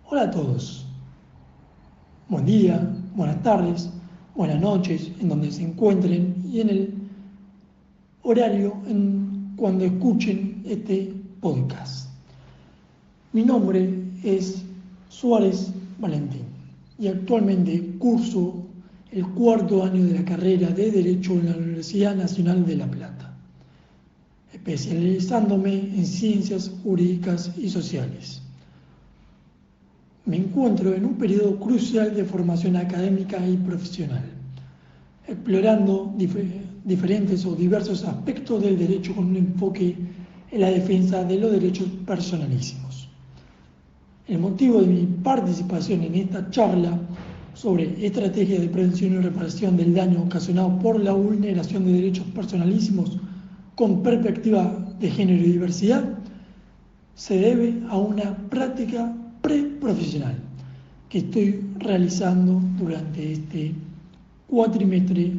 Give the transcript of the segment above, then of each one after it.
Hola a todos, buen día, buenas tardes, buenas noches, en donde se encuentren y en el horario cuando escuchen este podcast. Mi nombre es Suárez Valentín y actualmente curso el cuarto año de la carrera de Derecho en la Universidad Nacional de La Plata, especializándome en Ciencias Jurídicas y Sociales. Me encuentro en un periodo crucial de formación académica y profesional, explorando diferentes o diversos aspectos del derecho con un enfoque en la defensa de los derechos personalísimos. El motivo de mi participación en esta charla sobre estrategias de prevención y reparación del daño ocasionado por la vulneración de derechos personalísimos con perspectiva de género y diversidad se debe a una práctica preprofesional que estoy realizando durante este cuatrimestre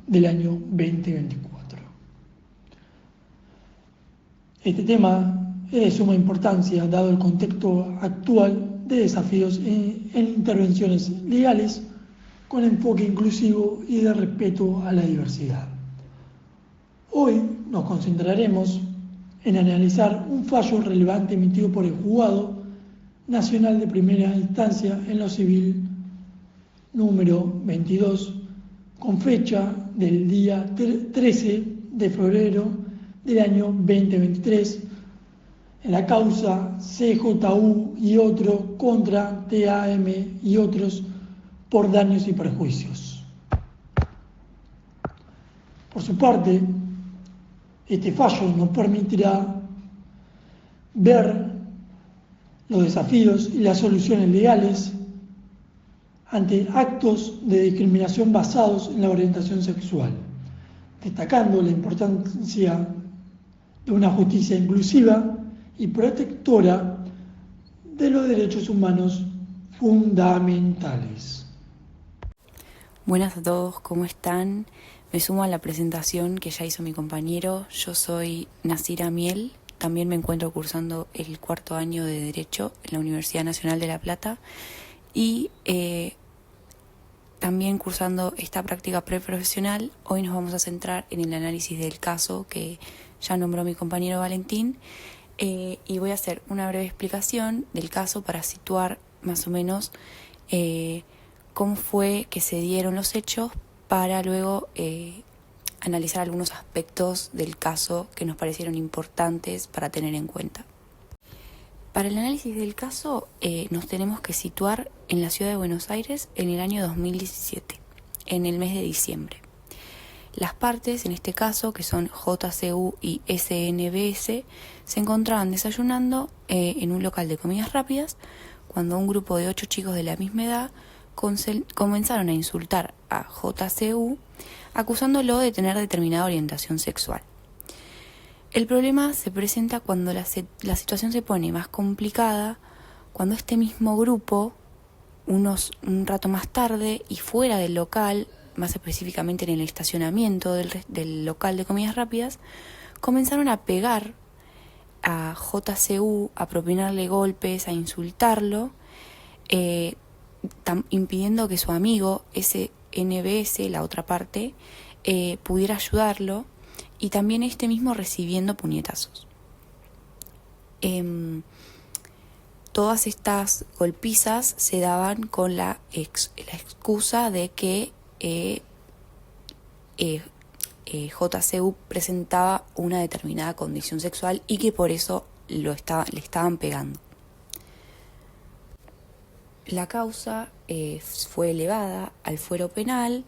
del año 2024. Este tema es de suma importancia dado el contexto actual de desafíos en intervenciones legales con enfoque inclusivo y de respeto a la diversidad. Hoy nos concentraremos en analizar un fallo relevante emitido por el Juzgado Nacional de Primera Instancia en lo Civil número 22, con fecha del día 13 de febrero del año 2023, en la causa CJU y otro contra TAM y otros por daños y perjuicios. Por su parte, este fallo nos permitirá ver los desafíos y las soluciones legales ante actos de discriminación basados en la orientación sexual, destacando la importancia de una justicia inclusiva y protectora de los derechos humanos fundamentales. Buenas a todos, ¿cómo están? Me sumo a la presentación que ya hizo mi compañero. Yo soy Nasira Miel, también me encuentro cursando el cuarto año de Derecho en la Universidad Nacional de La Plata y también cursando esta práctica preprofesional. Hoy nos vamos a centrar en el análisis del caso que ya nombró mi compañero Valentín y voy a hacer una breve explicación del caso para situar más o menos cómo fue que se dieron los hechos para luego analizar algunos aspectos del caso que nos parecieron importantes para tener en cuenta. Para el análisis del caso nos tenemos que situar en la ciudad de Buenos Aires en el año 2017, en el mes de diciembre. Las partes, en este caso, que son JCU y SNBS, se encontraban desayunando en un local de comidas rápidas cuando un grupo de 8 chicos de la misma edad comenzaron a insultar a JCU acusándolo de tener determinada orientación sexual. El problema se presenta cuando la situación se pone más complicada, cuando este mismo grupo, un rato más tarde y fuera del local, más específicamente en el estacionamiento del local de comidas rápidas, comenzaron a pegar a JCU, a propinarle golpes, a insultarlo, impidiendo que su amigo, ese NBS, la otra parte, pudiera ayudarlo, y también este mismo recibiendo puñetazos. Todas estas golpizas se daban con la excusa de que JCU presentaba una determinada condición sexual y que por eso le estaban pegando. La causa fue elevada al fuero penal,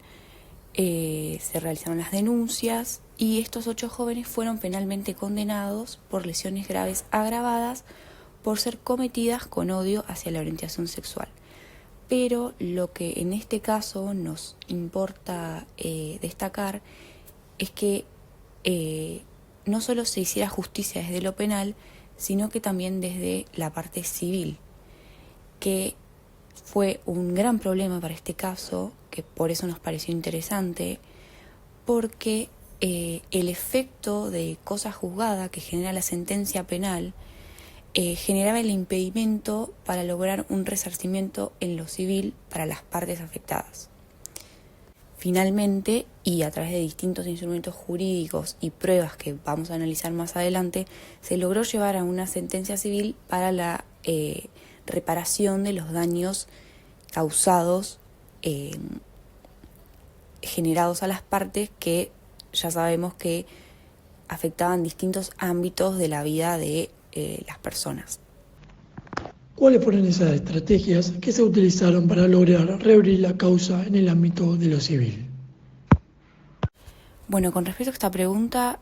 se realizaron las denuncias y estos 8 jóvenes fueron penalmente condenados por lesiones graves agravadas por ser cometidas con odio hacia la orientación sexual. Pero lo que en este caso nos importa destacar es que no solo se hiciera justicia desde lo penal, sino que también desde la parte civil, que fue un gran problema para este caso, que por eso nos pareció interesante, porque el efecto de cosa juzgada que genera la sentencia penal generaba el impedimento para lograr un resarcimiento en lo civil para las partes afectadas. Finalmente, y a través de distintos instrumentos jurídicos y pruebas que vamos a analizar más adelante, se logró llevar a una sentencia civil para la reparación de los daños causados, generados a las partes, que ya sabemos que afectaban distintos ámbitos de la vida de las personas. ¿Cuáles fueron esas estrategias que se utilizaron para lograr reabrir la causa en el ámbito de lo civil? Bueno, con respecto a esta pregunta,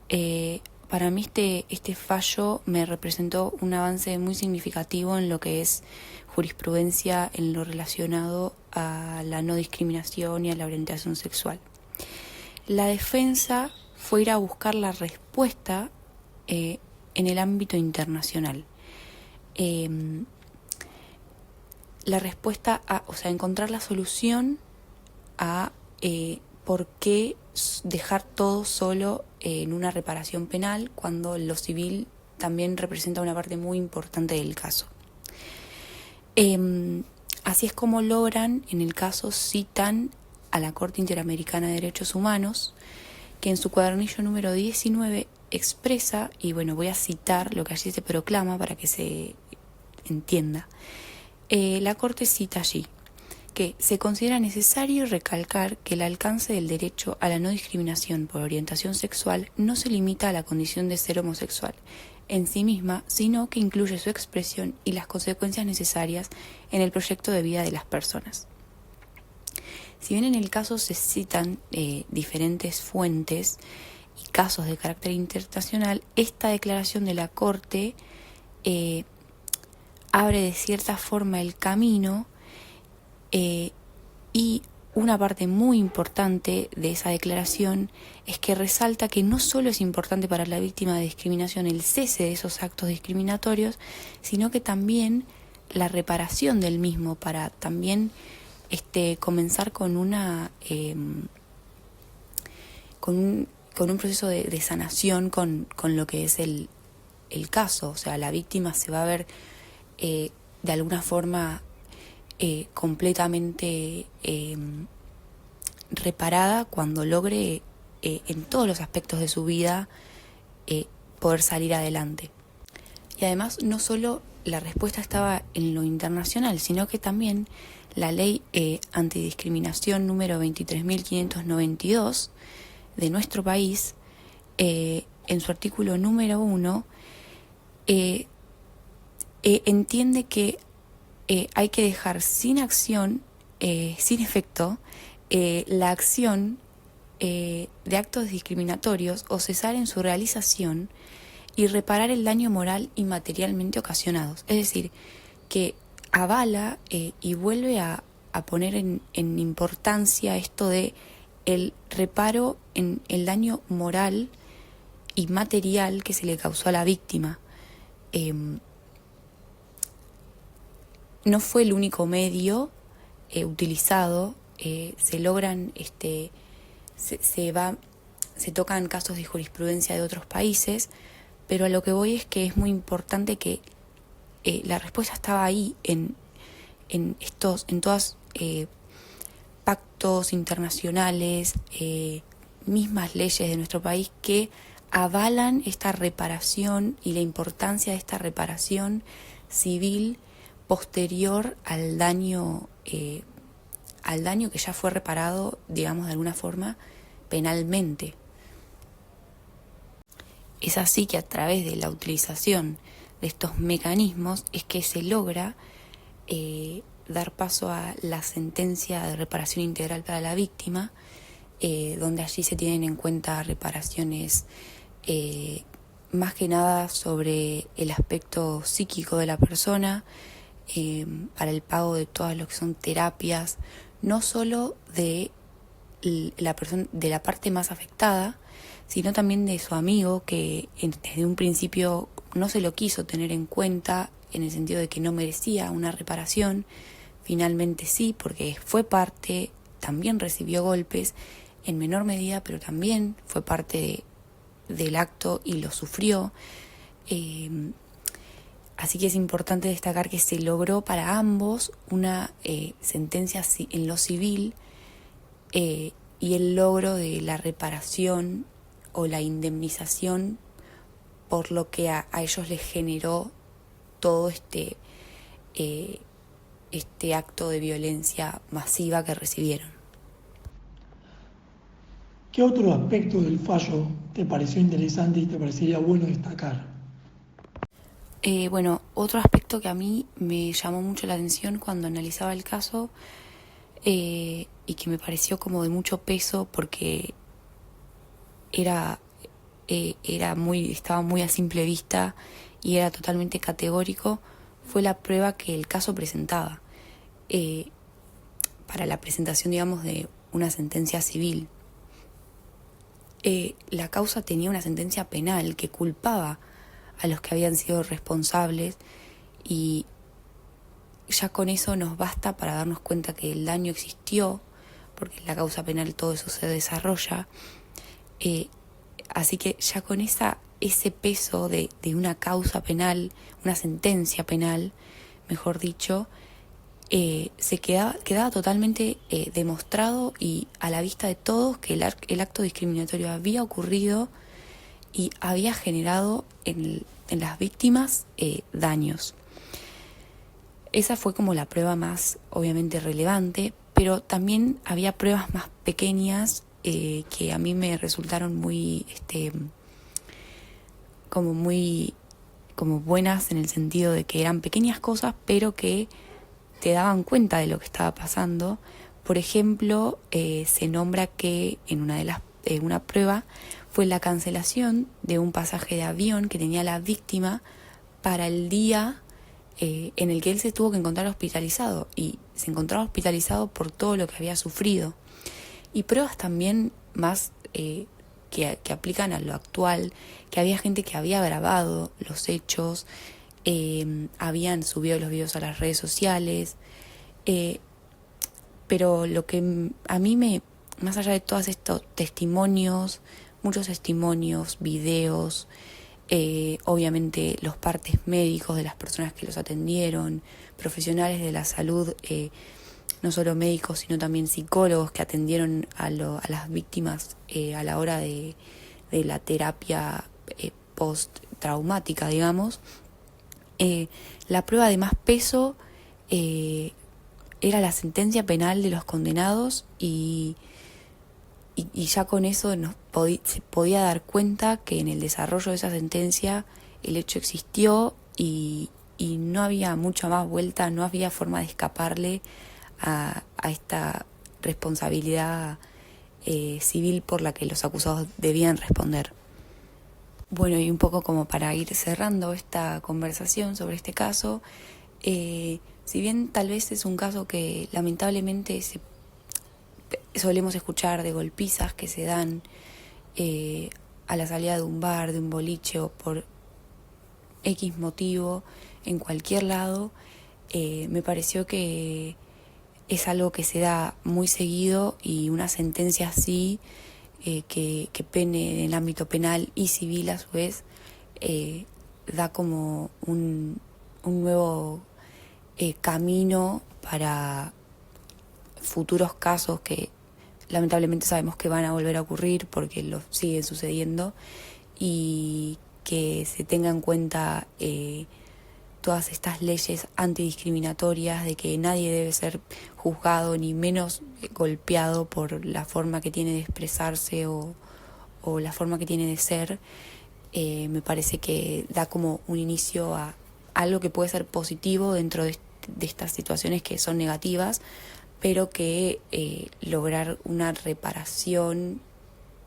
para mí este fallo me representó un avance muy significativo en lo que es jurisprudencia en lo relacionado a la no discriminación y a la orientación sexual. La defensa fue ir a buscar la respuesta en el ámbito internacional. La respuesta encontrar la solución a por qué dejar todo solo en una reparación penal cuando lo civil también representa una parte muy importante del caso. Así es como logran, en el caso, citan a la Corte Interamericana de Derechos Humanos, que en su cuadernillo número 19 expresa, y bueno, voy a citar lo que allí se proclama para que se entienda. La Corte cita allí que se considera necesario recalcar que el alcance del derecho a la no discriminación por orientación sexual no se limita a la condición de ser homosexual en sí misma, sino que incluye su expresión y las consecuencias necesarias en el proyecto de vida de las personas. Si bien en el caso se citan diferentes fuentes y casos de carácter internacional, esta declaración de la Corte abre de cierta forma el camino, y una parte muy importante de esa declaración es que resalta que no solo es importante para la víctima de discriminación el cese de esos actos discriminatorios, sino que también la reparación del mismo, para también comenzar con una con un proceso de sanación con lo que es el caso. O sea, la víctima se va a ver de alguna forma completamente reparada cuando logre en todos los aspectos de su vida poder salir adelante. Y además no solo la respuesta estaba en lo internacional, sino que también la ley antidiscriminación número 23.592 de nuestro país, en su artículo número 1, entiende que hay que dejar sin acción, sin efecto, la acción de actos discriminatorios o cesar en su realización y reparar el daño moral y materialmente ocasionados. Es decir, que avala y vuelve a poner en importancia esto de el reparo en el daño moral y material que se le causó a la víctima. No fue el único medio utilizado, se logran, se tocan casos de jurisprudencia de otros países, pero a lo que voy es que es muy importante que la respuesta estaba ahí en todos pactos internacionales, mismas leyes de nuestro país que avalan esta reparación y la importancia de esta reparación civil posterior al daño que ya fue reparado, digamos, de alguna forma penalmente. Es así que a través de la utilización de estos mecanismos es que se logra dar paso a la sentencia de reparación integral para la víctima, donde allí se tienen en cuenta reparaciones más que nada sobre el aspecto psíquico de la persona, para el pago de todas lo que son terapias, no solo de la persona, de la parte más afectada, sino también de su amigo que desde un principio no se lo quiso tener en cuenta, en el sentido de que no merecía una reparación. Finalmente sí, porque fue parte, también recibió golpes en menor medida, pero también fue parte del acto y lo sufrió. Así que es importante destacar que se logró para ambos una sentencia en lo civil y el logro de la reparación o la indemnización por lo que a ellos les generó todo este acto de violencia masiva que recibieron. ¿Qué otro aspecto del fallo te pareció interesante y te parecería bueno destacar? Otro aspecto que a mí me llamó mucho la atención cuando analizaba el caso y que me pareció como de mucho peso porque estaba muy a simple vista y era totalmente categórico, fue la prueba que el caso presentaba para la presentación, digamos, de una sentencia civil. La causa tenía una sentencia penal que culpaba a los que habían sido responsables y ya con eso nos basta para darnos cuenta que el daño existió, porque en la causa penal todo eso se desarrolla. Así que ya con ese peso de una causa penal, una sentencia penal, mejor dicho, quedaba totalmente demostrado y a la vista de todos que el acto discriminatorio había ocurrido y había generado en las víctimas daños. Esa fue como la prueba más obviamente relevante, pero también había pruebas más pequeñas que a mí me resultaron muy como buenas, en el sentido de que eran pequeñas cosas pero que te daban cuenta de lo que estaba pasando. Por ejemplo, se nombra que en una prueba fue la cancelación de un pasaje de avión que tenía la víctima para el día en el que él se tuvo que encontrar hospitalizado, y se encontraba hospitalizado por todo lo que había sufrido. Y pruebas también más que aplican a lo actual, que había gente que había grabado los hechos, habían subido los videos a las redes sociales, pero lo que a mí más allá de todos estos testimonios, muchos testimonios, videos, obviamente los partes médicos de las personas que los atendieron, profesionales de la salud, no solo médicos sino también psicólogos que atendieron a las víctimas a la hora de la terapia post-traumática, digamos. La prueba de más peso era la sentencia penal de los condenados y ya con eso se podía dar cuenta que en el desarrollo de esa sentencia el hecho existió y no había mucha más vuelta, no había forma de escaparle a esta responsabilidad civil por la que los acusados debían responder. Bueno, y un poco como para ir cerrando esta conversación sobre este caso, si bien tal vez es un caso que lamentablemente solemos escuchar de golpizas que se dan a la salida de un bar, de un boliche o por X motivo en cualquier lado, me pareció que es algo que se da muy seguido, y una sentencia así que pene en el ámbito penal y civil a su vez da como un nuevo camino para futuros casos que lamentablemente sabemos que van a volver a ocurrir porque lo siguen sucediendo, y que se tenga en cuenta todas estas leyes antidiscriminatorias de que nadie debe ser juzgado ni menos golpeado por la forma que tiene de expresarse o la forma que tiene de ser. Me parece que da como un inicio a algo que puede ser positivo dentro de estas situaciones que son negativas, pero que lograr una reparación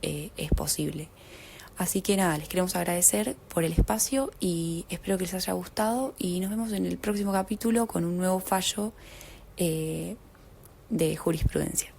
es posible. Así que nada, les queremos agradecer por el espacio y espero que les haya gustado, y nos vemos en el próximo capítulo con un nuevo fallo de jurisprudencia.